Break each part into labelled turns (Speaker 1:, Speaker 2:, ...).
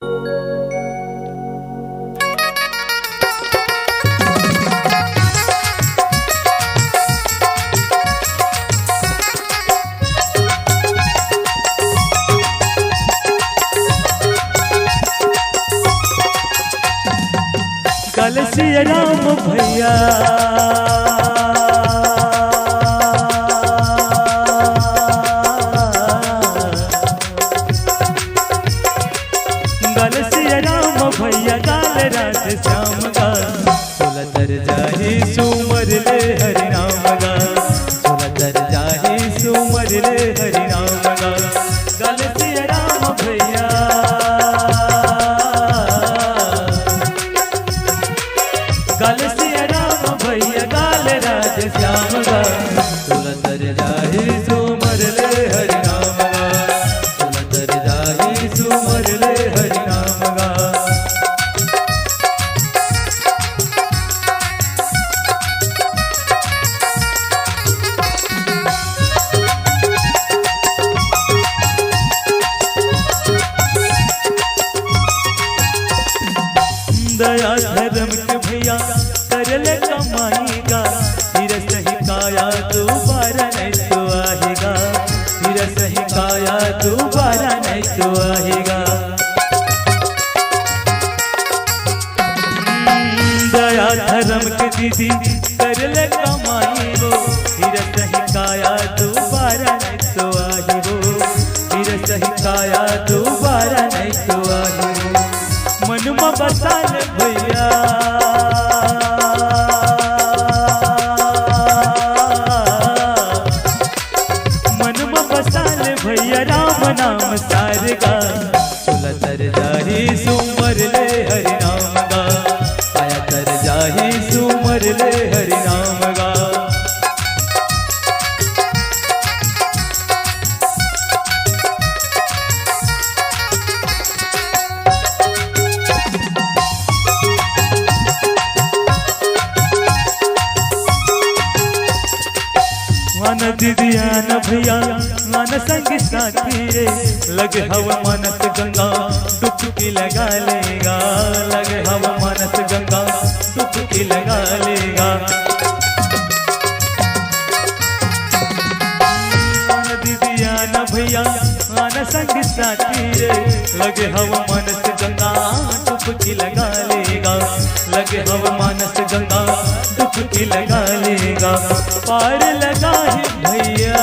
Speaker 1: कल सिया राम भैया गल सिया राम भैया गाल रात श्याम गा चोला तर जाही सुमर ले हरि नाम गा चोला तर जाही सुमर ले हरि नाम गा गल सिया राम भैया गल सिया राम भैया गाल राज श्याम गा चोला तर जाही सुमर ले हरि नाम गा चोला तर जाही सुमर ले हरि नाम गा। दया धर्म के भैया करले कमाईगा फिर सही काया दोबारा नहीं तो आएगा फिर सही काया दोबारा नहीं तो आएगा। दया धर्म के दीदी करले कमाई वो फिर सही काया दोबारा नहीं तो आएगो फिर सही काया दोबारा नहीं तो आएगो। मनुमा बसाल भैया मनुमा बसाल भैया राम नाम सारगा चोला तर जाही सुमर ले हरि नाम गा आया तर जाही सुमर ले हरि नाम गा। मन दीदिया न भैया मन संग साथी रे लगे हवा मनस गंगा डुबकी लगा लेगा लगे हवा मनस गंगा डुबकी लगा लेगा। मन दीदिया न भैया मन संग साथी रे लगे हवा मनस गंगा डुबकी लगा लेगा लगे हवा मनस गंगा डुबकी लगा लेगा। पार लगा है भैया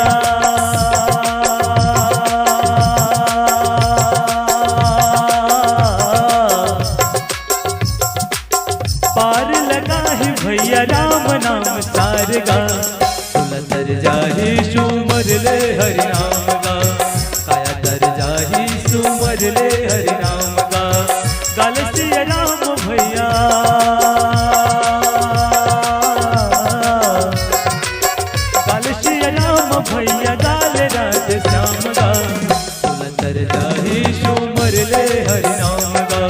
Speaker 1: पार लगा है भैया राम नाम सारगा चोला तर जाही सुमर ले हरि नाम गा काया तर जाही सुमर ले हरि नाम गा। गल सिया राम भैया भैया गाल राज श्याम गा चोला तर जाही सुमर ले हरि नाम गा।